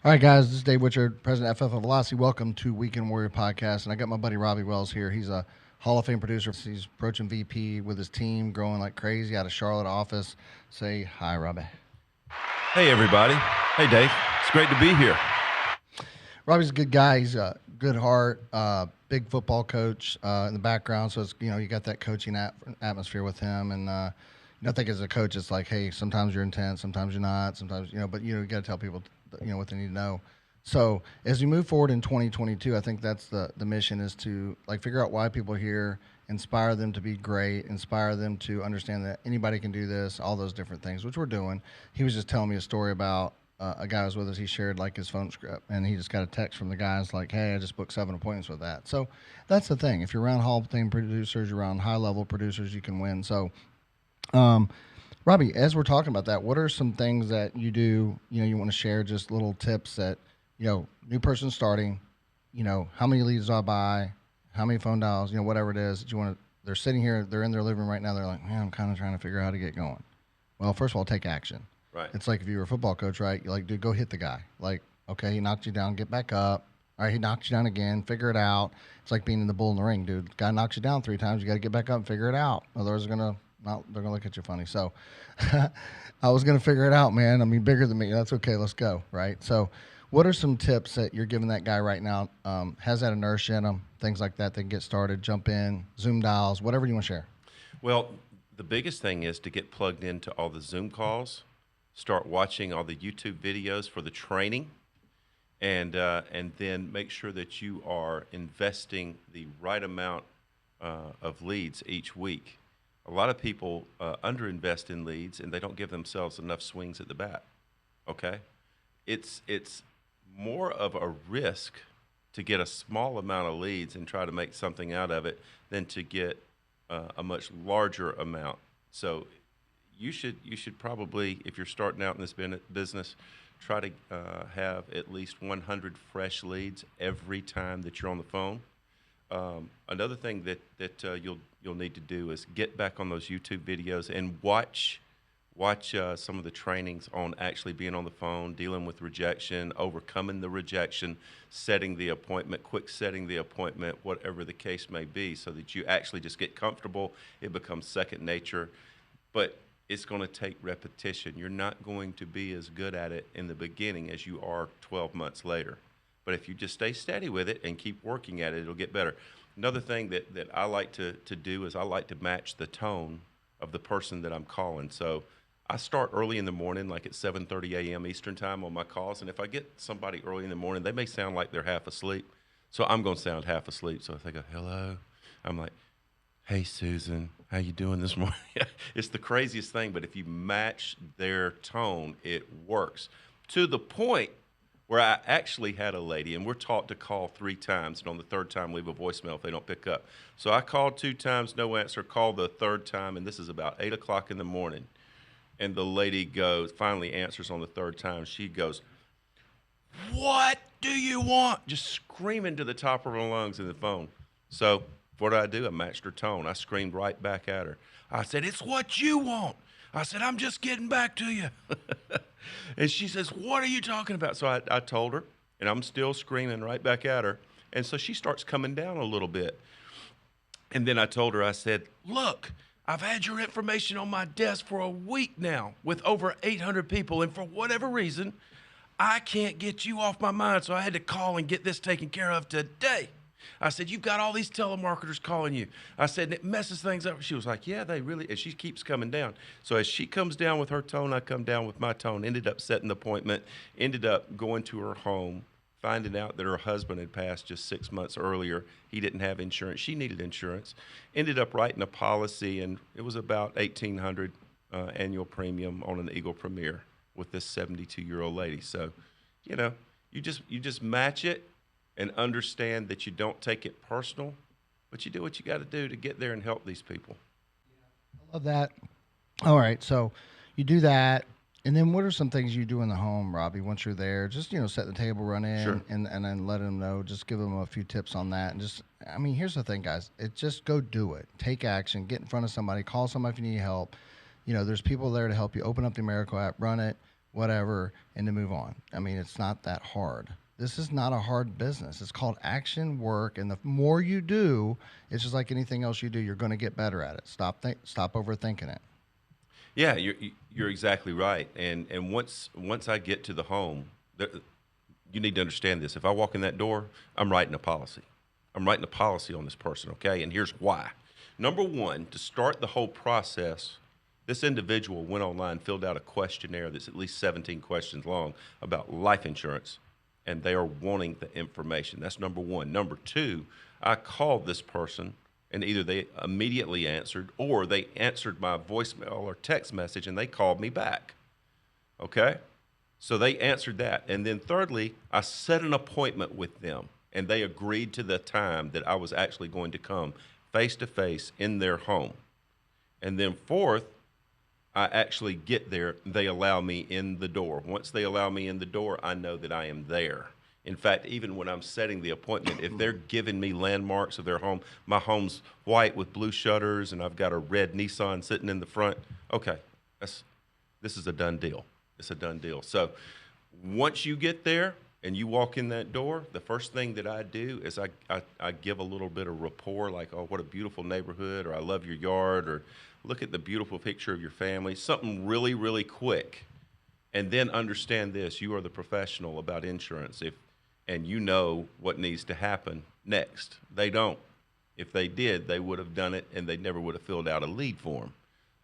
All right, guys, this is Dave Witcher, President FFL Velocity. Welcome to Weekend Warrior Podcast. And I got my buddy Robby Wells here. He's a Hall of Fame producer. He's approaching VP with his team, growing like crazy out of Charlotte office. Say hi, Robby. Hey, everybody. Hey, Dave. It's great to be here. Robby's a good guy. He's a good heart, big football coach in the background. So, it's, you got that coaching atmosphere with him. And, I think as a coach, it's like, hey, sometimes you're intense, sometimes you're not, sometimes, but, you got to tell people, what they need to know. So as we move forward in 2022, I think that's the mission is to figure out why people are here, inspire them to be great, inspire them to understand that anybody can do this, all those different things, which we're doing. He was just telling me a story about a guy who was with us. He shared his phone script, and he just got a text from the guys hey, I just booked 7 appointments with that. So that's the thing. If you're around Hall of Fame producers, you're around high-level producers, you can win. So Robby, as we're talking about that, what are some things that you do, you want to share, just little tips that, new person starting, how many leads do I buy, how many phone dials, whatever it is that you want to, they're sitting here, they're in their living room right now, they're like, man, I'm kind of trying to figure out how to get going. Well, first of all, take action. Right. It's like if you were a football coach, right? You're like, dude, go hit the guy. Okay, he knocked you down, get back up. All right, he knocked you down again, figure it out. It's like being in the bull in the ring, dude. Guy knocks you down 3 times, you got to get back up and figure it out. Otherwise, they're going to look at you funny. So I was going to figure it out, man. I mean, bigger than me. That's okay. Let's go. Right. So what are some tips that you're giving that guy right now? Has that inertia in them, things like that, they can get started, jump in, Zoom dials, whatever you want to share. Well, the biggest thing is to get plugged into all the Zoom calls, start watching all the YouTube videos for the training, and then make sure that you are investing the right amount of leads each week. A lot of people underinvest in leads, and they don't give themselves enough swings at the bat. Okay, it's more of a risk to get a small amount of leads and try to make something out of it than to get a much larger amount. So you should probably, if you're starting out in this business, try to have at least 100 fresh leads every time that you're on the phone. Another thing that you'll need to do is get back on those YouTube videos and watch some of the trainings on actually being on the phone, dealing with rejection, overcoming the rejection, setting the appointment, whatever the case may be, so that you actually just get comfortable. It becomes second nature, but it's going to take repetition. You're not going to be as good at it in the beginning as you are 12 months later. But if you just stay steady with it and keep working at it, it'll get better. Another thing that I like to do is I like to match the tone of the person that I'm calling. So I start early in the morning, like at 7:30 a.m. Eastern time on my calls. And if I get somebody early in the morning, they may sound like they're half asleep. So I'm going to sound half asleep. So if they go, hello, I'm like, hey, Susan, how you doing this morning? It's the craziest thing, but if you match their tone, it works. To the point where I actually had a lady, and we're taught to call 3 times, and on the 3rd time, leave a voicemail if they don't pick up. So I called 2 times, no answer, called the 3rd time, and this is about 8 o'clock in the morning. And the lady finally answers on the 3rd time. She goes, what do you want? Just screaming to the top of her lungs in the phone. So what did? I matched her tone. I screamed right back at her. I said, it's what you want. I said, I'm just getting back to you. And she says, what are you talking about? So I told her, and I'm still screaming right back at her. And so she starts coming down a little bit. And then I told her, I said, look, I've had your information on my desk for a week now with over 800 people. And for whatever reason, I can't get you off my mind. So I had to call and get this taken care of today. I said, you've got all these telemarketers calling you. I said, it messes things up. She was like, yeah, they really, and she keeps coming down. So as she comes down with her tone, I come down with my tone, ended up setting the appointment, ended up going to her home, finding out that her husband had passed just 6 months earlier. He didn't have insurance. She needed insurance. Ended up writing a policy, and it was about $1,800 annual premium on an Eagle Premier with this 72-year-old lady. So, you just match it and understand that you don't take it personal, but you do what you got to do to get there and help these people. I love that. All right, so you do that, and then what are some things you do in the home, Robby, once you're there? Just, set the table, run in, Sure. and then let them know. Just give them a few tips on that. And just, here's the thing, guys. Just go do it. Take action. Get in front of somebody. Call somebody if you need help. There's people there to help you. Open up the AmeriCorps app, run it. whatever, and to move on. I mean, it's not that hard. This is not a hard business. It's called action work, and the more you do, it's just like anything else you do. You're going to get better at it. Stop overthinking it. Yeah, you're exactly right. And once I get to the home, there, you need to understand this. If I walk in that door, I'm writing a policy. I'm writing a policy on this person, okay? And here's why. Number one, to start the whole process, this individual went online, filled out a questionnaire that's at least 17 questions long about life insurance, and they are wanting the information. That's number one. Number two, I called this person, and either they immediately answered or they answered my voicemail or text message and they called me back. Okay? So they answered that. And then thirdly, I set an appointment with them and they agreed to the time that I was actually going to come face to face in their home. And then fourth, I actually get there, they allow me in the door. Once they allow me in the door, I know that I am there. In fact, even when I'm setting the appointment, if they're giving me landmarks of their home, my home's white with blue shutters and I've got a red Nissan sitting in the front, okay, this is a done deal. It's a done deal. So once you get there and you walk in that door, the first thing that I do is I give a little bit of rapport, like, oh, what a beautiful neighborhood, or I love your yard, or look at the beautiful picture of your family, something really, really quick. And then understand this, you are the professional about insurance, and you know what needs to happen next. They don't. If they did, they would have done it and they never would have filled out a lead form.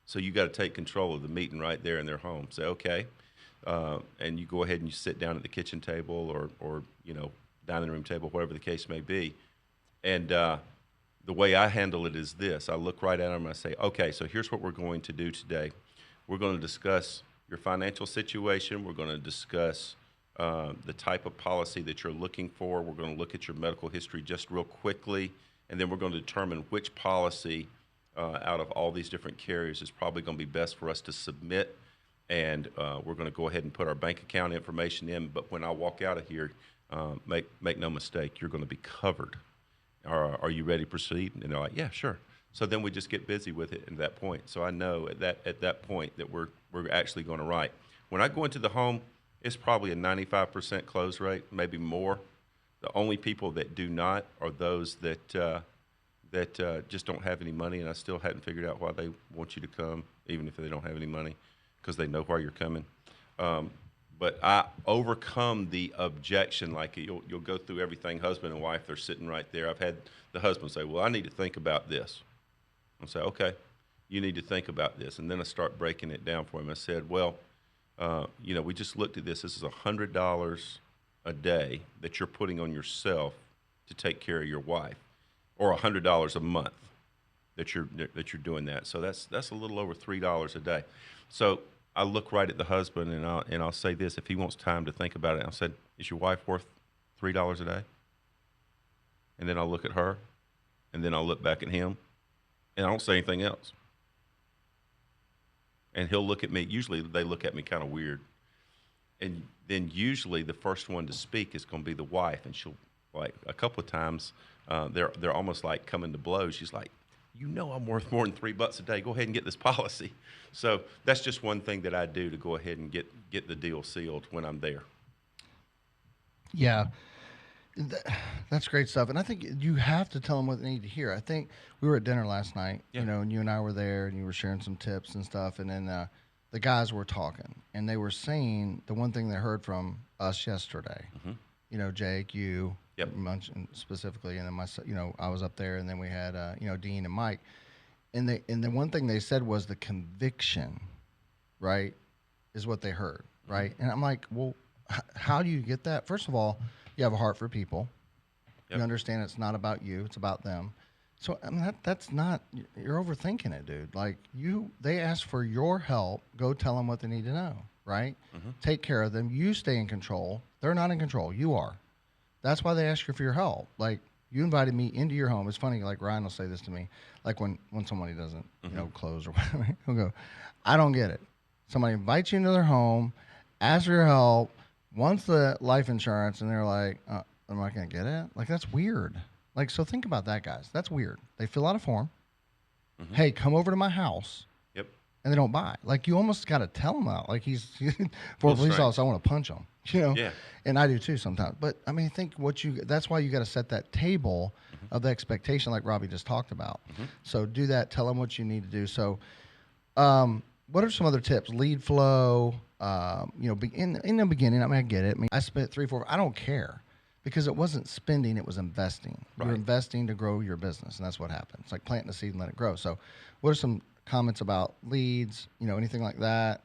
So you got to take control of the meeting right there in their home. Say, okay, and you go ahead and you sit down at the kitchen table or dining room table, whatever the case may be. And the way I handle it is this. I look right at them and I say, okay, so here's what we're going to do today. We're going to discuss your financial situation. We're going to discuss the type of policy that you're looking for. We're going to look at your medical history just real quickly, and then we're going to determine which policy out of all these different carriers is probably going to be best for us to submit. And we're going to go ahead and put our bank account information in. But when I walk out of here, make no mistake, you're going to be covered. Are you ready to proceed? And they're like, yeah, sure. So then we just get busy with it at that point. So I know at that point that we're actually going to write. When I go into the home, it's probably a 95% close rate, maybe more. The only people that do not are those that just don't have any money, and I still hadn't figured out why they want you to come, even if they don't have any money, because they know why you're coming. But I overcome the objection. Like you'll go through everything, husband and wife, they're sitting right there. I've had the husband say, well, I need to think about this. I'll say, okay, you need to think about this. And then I start breaking it down for him. I said, well, we just looked at this. This is $100 a day that you're putting on yourself to take care of your wife, or $100 a month that you're doing that. So that's a little over $3 a day. So I look right at the husband and I'll say this: if he wants time to think about it, I said, "Is your wife worth $3 a day?" And then I'll look at her, and then I'll look back at him, and I don't say anything else. And he'll look at me. Usually they look at me kind of weird. And then usually the first one to speak is going to be the wife. And she'll, like, a couple of times, they're almost like coming to blows. She's like, I'm worth more than $3 a day. Go ahead and get this policy. So that's just one thing that I do to go ahead and get the deal sealed when I'm there. Yeah. That's great stuff. And I think you have to tell them what they need to hear. I think we were at dinner last night, and you and I were there and you were sharing some tips and stuff. And then the guys were talking and they were saying the one thing they heard from us yesterday, Jake, you mentioned specifically, and then myself, I was up there, and then we had, Dean and Mike. And the one thing they said was the conviction, right, is what they heard, right? Mm-hmm. And I'm like, well, how do you get that? First of all, you have a heart for people. Yep. You understand it's not about you; it's about them. So I mean, that's not. You're overthinking it, dude. Like they ask for your help. Go tell them what they need to know, right? Mm-hmm. Take care of them. You stay in control. They're not in control. You are. That's why they ask you for your help. Like you invited me into your home. It's funny. Like Ryan will say this to me. Like when somebody doesn't, close or whatever, he'll go, "I don't get it." Somebody invites you into their home, asks for your help, wants the life insurance, and they're like, am I going to get it? Like, that's weird. Like, so think about that, guys. That's weird. They fill out a form. Mm-hmm. Hey, come over to my house. Yep. and they don't buy. Like you almost got to tell them out. Like he's for a police officer, I want to punch him. You know, Yeah. and I do too sometimes. But I mean, I think that's why you got to set that table of the expectation, like Robby just talked about. So do that. Tell them what you need to do. So, what are some other tips? Lead flow. In the beginning, I mean, I get it. I mean, I spent 3, 4. I don't care because it wasn't spending; it was investing. Right. You're investing to grow your business, and that's what happens. It's like planting a seed and let it grow. So, what are some comments about leads? Anything like that?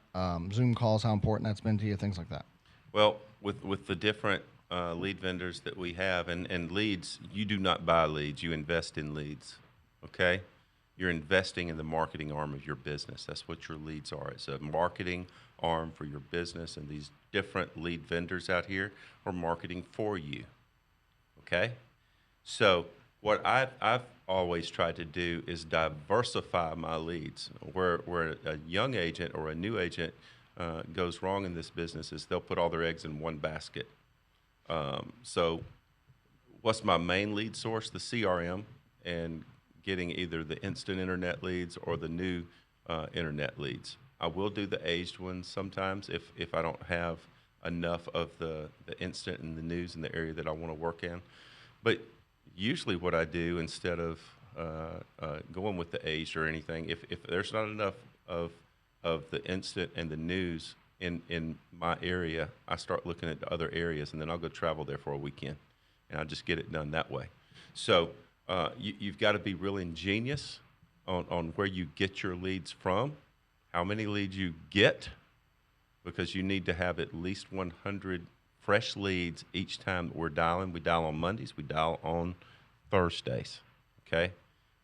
Zoom calls, how important that's been to you? Things like that. Well, with the different lead vendors that we have, and leads, you do not buy leads, you invest in leads, okay? You're investing in the marketing arm of your business. That's what your leads are. It's a marketing arm for your business, and these different lead vendors out here are marketing for you, okay? So what I've always tried to do is diversify my leads. Where a young agent or a new agent goes wrong in this business is they'll put all their eggs in one basket. So what's my main lead source? The CRM, and getting either the instant internet leads or the new internet leads. I will do the aged ones sometimes if I don't have enough of the instant and the news in the area that I want to work in. But usually what I do, instead of going with the aged or anything, if there's not enough of the instant and the news in my area, I start looking at the other areas, and then I'll go travel there for a weekend, and I'll just get it done that way. So you've got to be real ingenious on where you get your leads from, how many leads you get, because you need to have at least 100 fresh leads each time that we're dialing. We dial on Mondays, we dial on Thursdays, okay?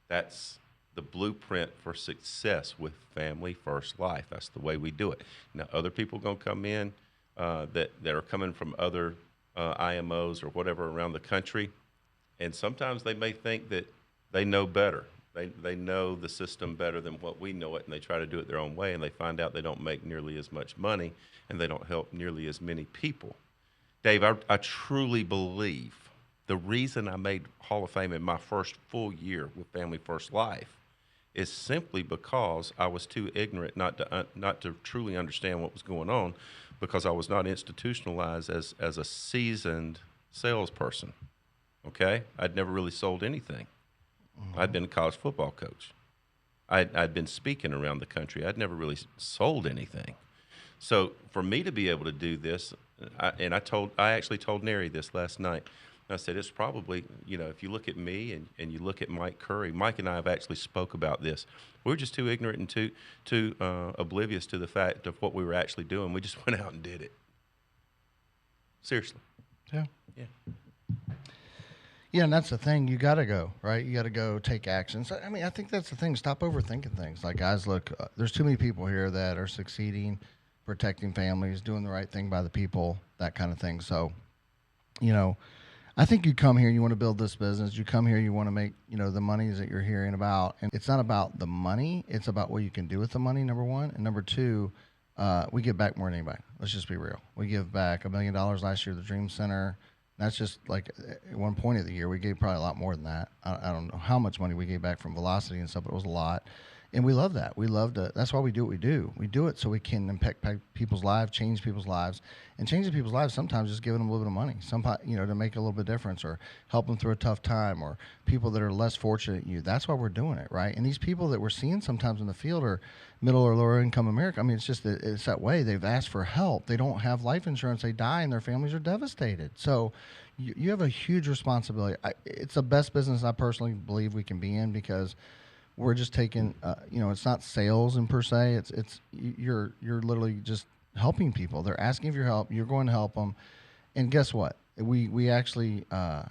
That's the blueprint for success with Family First Life. That's the way we do it. Now, other people are going to come in that are coming from other IMOs or whatever around the country, and sometimes they may think that they know better. They know the system better than what we know it, and they try to do it their own way, and they find out they don't make nearly as much money, and they don't help nearly as many people. Dave, I truly believe the reason I made Hall of Fame in my first full year with Family First Life is simply because I was too ignorant not to truly understand what was going on, because I was not institutionalized as a seasoned salesperson. Okay, I'd never really sold anything. I'd been a college football coach. I'd been speaking around the country. I'd never really sold anything. So for me to be able to do this, I actually told Neri this last night. I said, it's probably, if you look at me and you look at Mike Curry, Mike and I have actually spoke about this. We were just too ignorant and too oblivious to the fact of what we were actually doing. We just went out and did it. Seriously. Yeah. Yeah. Yeah, and that's the thing. You got to go, right? You got to go take action. So, I mean, I think that's the thing. Stop overthinking things. Like, guys, look, there's too many people here that are succeeding, protecting families, doing the right thing by the people, that kind of thing. So, I think you come here, you want to build this business. You come here, you want to make, the monies that you're hearing about. And it's not about the money. It's about what you can do with the money, number one. And number two, we give back more than anybody. Let's just be real. We give back $1 million last year to the Dream Center. That's just like at one point of the year. We gave probably a lot more than that. I don't know how much money we gave back from Velocity and stuff, but it was a lot. And we love that. We love to. That's why we do what we do. We do it so we can impact people's lives, change people's lives, and changing people's lives. Sometimes just giving them a little bit of money, to make a little bit difference, or help them through a tough time, or people that are less fortunate than you. That's why we're doing it, right? And these people that we're seeing sometimes in the field are middle or lower income America. I mean, it's just that it's that way. They've asked for help. They don't have life insurance. They die, and their families are devastated. So you have a huge responsibility. It's the best business I personally believe we can be in, because we're just taking, it's not sales in per se. You're literally just helping people. They're asking for your help. You're going to help them. And guess what? We actually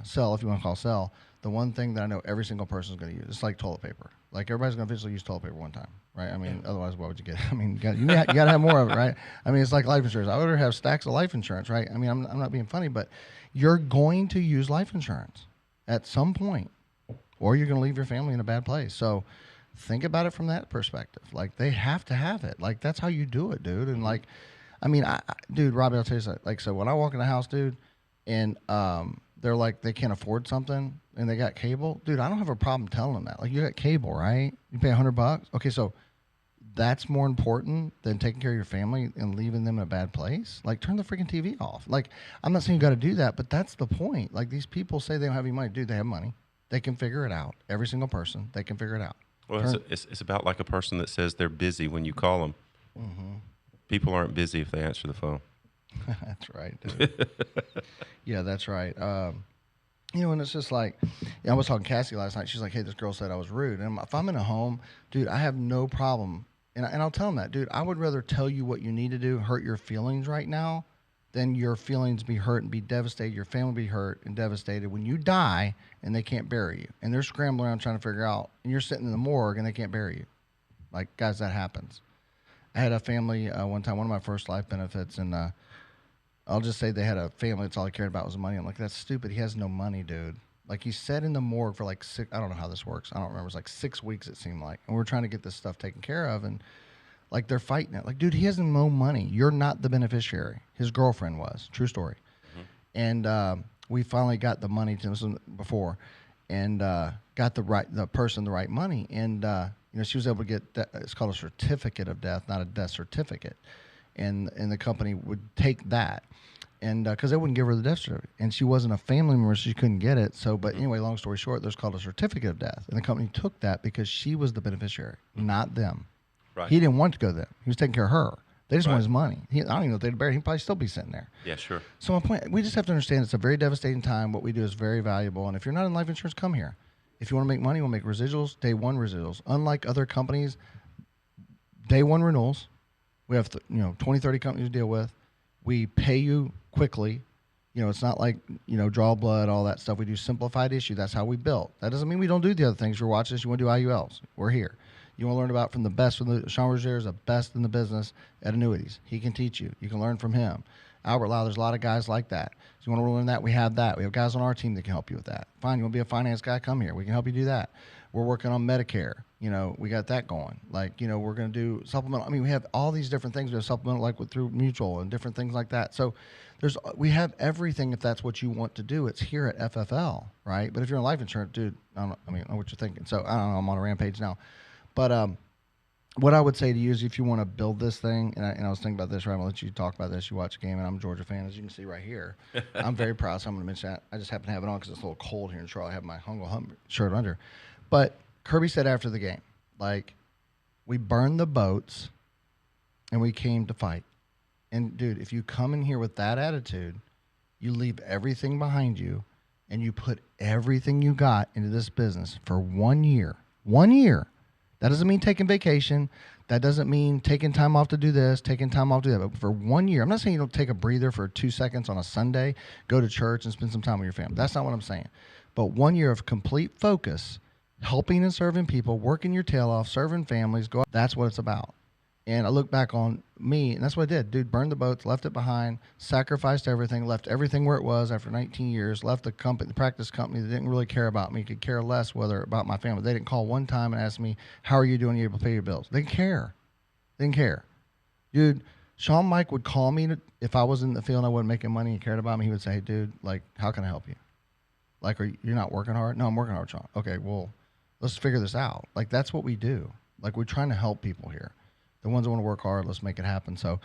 sell, if you want to call sell, the one thing that I know every single person is going to use. It's like toilet paper. Like, everybody's going to eventually use toilet paper one time, right? I mean, otherwise, why would you get it? I mean, you got to have more of it, right? I mean, it's like life insurance. I would rather have stacks of life insurance, right? I mean, I'm not being funny, but you're going to use life insurance at some point, or you're going to leave your family in a bad place. So think about it from that perspective. Like, they have to have it. Like, that's how you do it, dude. And like, I mean, dude, Robby, I'll tell you something. Like, so when I walk in the house, dude, and they're like, they can't afford something and they got cable, dude, I don't have a problem telling them that. Like, you got cable, right? You pay $100. Okay, so that's more important than taking care of your family and leaving them in a bad place. Like, turn the freaking TV off. Like, I'm not saying you got to do that, but that's the point. Like, these people say they don't have any money. Dude, they have money. They can figure it out. Every single person, they can figure it out. Well, it's about like a person that says they're busy when you call them. Mm-hmm. People aren't busy if they answer the phone. That's right, dude. Yeah, that's right. And it's just like, I was talking to Cassie last night. She's like, hey, this girl said I was rude. And if I'm in a home, dude, I have no problem. And I'll tell them that, dude, I would rather tell you what you need to do, hurt your feelings right now, than your feelings be hurt and be devastated, your family be hurt and devastated when you die and they can't bury you. And they're scrambling around trying to figure out, and you're sitting in the morgue and they can't bury you. Like, guys, that happens. I had a family one time, one of my first life benefits, and I'll just say they had a family. That's all he cared about was money. I'm like, that's stupid. He has no money, dude. Like, he sat in the morgue for like I don't know how this works. I don't remember. It was like 6 weeks, it seemed like. And we're trying to get this stuff taken care of. And like, they're fighting it. Like, dude, he has no money. You're not the beneficiary. His girlfriend was. True story. Mm-hmm. And we finally got the money to this before, and got the person the right money. And she was able to get it's called a certificate of death, not a death certificate. And the company would take that, and because they wouldn't give her the death certificate, and she wasn't a family member, so she couldn't get it. So, but anyway, long story short, there's called a certificate of death, and the company took that because she was the beneficiary, not them. Right. He didn't want to go to them. He was taking care of her. They just Right. want his money. I don't even know if they'd bury him. He'd probably still be sitting there. Yeah, sure. So my point, we just have to understand it's a very devastating time. What we do is very valuable, and if you're not in life insurance, come here. If you want to make money, we'll make residuals, day one residuals. Unlike other companies, day one renewals. We have 20, 30 companies to deal with. We pay you quickly. It's not like, draw blood, all that stuff. We do simplified issue. That's how we built. That doesn't mean we don't do the other things. If you're watching this, you want to do IULs. We're here. You want to learn about from the best. Sean Roger is the best in the business at annuities. He can teach you. You can learn from him. Albert Lau, there's a lot of guys like that. So you want to learn that? We have that. We have guys on our team that can help you with that. Fine, you want to be a finance guy? Come here. We can help you do that. We're working on Medicare. We got that going. Like, we're going to do supplemental. I mean, we have all these different things. We have supplemental, like through mutual and different things like that. So we have everything if that's what you want to do. It's here at FFL, right? But if you're in life insurance, dude, I know what you're thinking. So I don't know. I'm on a rampage now. But what I would say to you is if you want to build this thing, and I was thinking about this, right? I'm going to let you talk about this. You watch a game, and I'm a Georgia fan, as you can see right here. I'm very proud, so I'm going to mention that. I just happen to have it on because it's a little cold here in Charlotte. I have my Hungle Hump shirt under. But Kirby said after the game, like, we burned the boats, and we came to fight. And, dude, if you come in here with that attitude, you leave everything behind you, and you put everything you got into this business for 1 year. 1 year. That doesn't mean taking vacation. That doesn't mean taking time off to do this, taking time off to do that. But for 1 year, I'm not saying you don't take a breather for 2 seconds on a Sunday, go to church and spend some time with your family. That's not what I'm saying. But 1 year of complete focus, helping and serving people, working your tail off, serving families, that's what it's about. And I look back on me, and that's what I did. Dude, burned the boats, left it behind, sacrificed everything, left everything where it was after 19 years, left the practice company that didn't really care about me, could care less about my family. They didn't call one time and ask me, how are you doing? Are you able to pay your bills? They didn't care. They didn't care. Dude, Sean Mike would call me if I was in the field and I wasn't making money and cared about me. He would say, hey, dude, like, how can I help you? Like, you're not working hard? No, I'm working hard, Sean. Okay, well, let's figure this out. Like, that's what we do. Like, we're trying to help people here. The ones that want to work hard, let's make it happen. So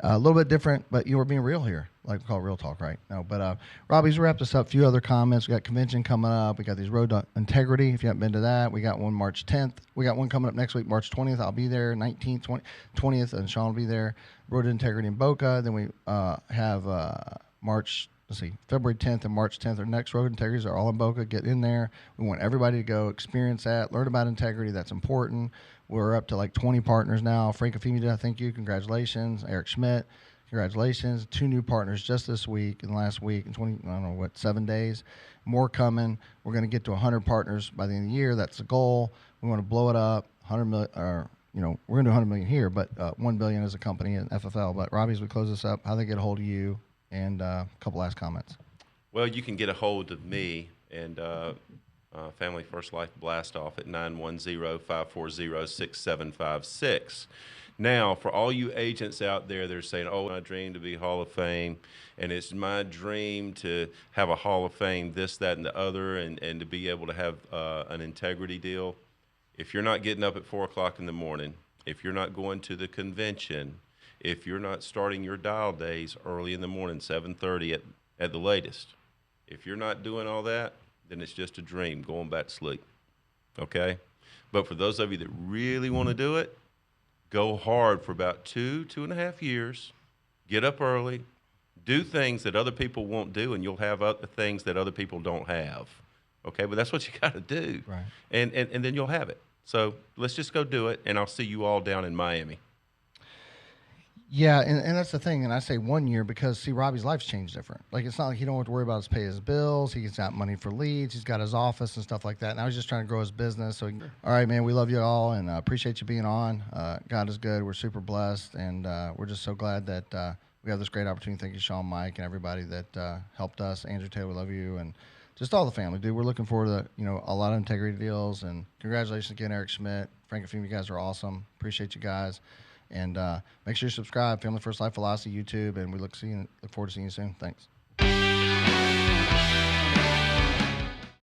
a little bit different, but we're being real here. Like we call it real talk, right? No, but Robbie's wrapped us up. A few other comments. We got convention coming up. We got these Road to Integrity. If you haven't been to that, we got one March 10th. We got one coming up next week, March 20th. I'll be there. 19th, 20th, and Sean will be there. Road to Integrity in Boca. Then we have February 10th and March 10th. Our next Road to Integrities are all in Boca. Get in there. We want everybody to go experience that, learn about integrity. That's important. We're up to like 20 partners now. Frank Afimida, thank you. Congratulations. Eric Schmidt, congratulations. 2 new partners just this week and last week in 7 days. More coming. We're going to get to 100 partners by the end of the year. That's the goal. We want to blow it up. 100 million, we're going to do 100 million here, but 1 billion as a company in FFL. But Robbie, as we close this up, how they get a hold of you, and a couple last comments. Well, you can get a hold of me and Family First Life Blast Off at 910-540-6756. Now, for all you agents out there that are saying, oh, my dream to be Hall of Fame, and it's my dream to have a Hall of Fame, this, that, and the other, and to be able to have an integrity deal, if you're not getting up at 4 o'clock in the morning if you're not going to the convention, if you're not starting your dial days early in the morning, 7:30 at the latest, if you're not doing all that, then it's just a dream going back to sleep. Okay? But for those of you that really want to do it, go hard for about 2.5 years, get up early, do things that other people won't do, and you'll have other things that other people don't have. Okay? But that's what you got to do. Right. And then you'll have it. So let's just go do it, and I'll see you all down in Miami. Yeah, and that's the thing. And I say 1 year because, see, Robbie's life's changed different. Like, it's not like he don't have to worry about his pay his bills. He's got money for leads. He's got his office and stuff like that. And I was just trying to grow his business. So, all right, man, we love you all and appreciate you being on. God is good. We're super blessed. And we're just so glad that we have this great opportunity. Thank you, Sean, Mike, and everybody that helped us. Andrew Taylor, we love you. And just all the family, dude. We're looking forward to, a lot of integrity deals. And congratulations again, Eric Schmidt. Frank and Femi, you guys are awesome. Appreciate you guys. And make sure you subscribe, Family First Life Velocity YouTube, and we look forward to seeing you soon. Thanks.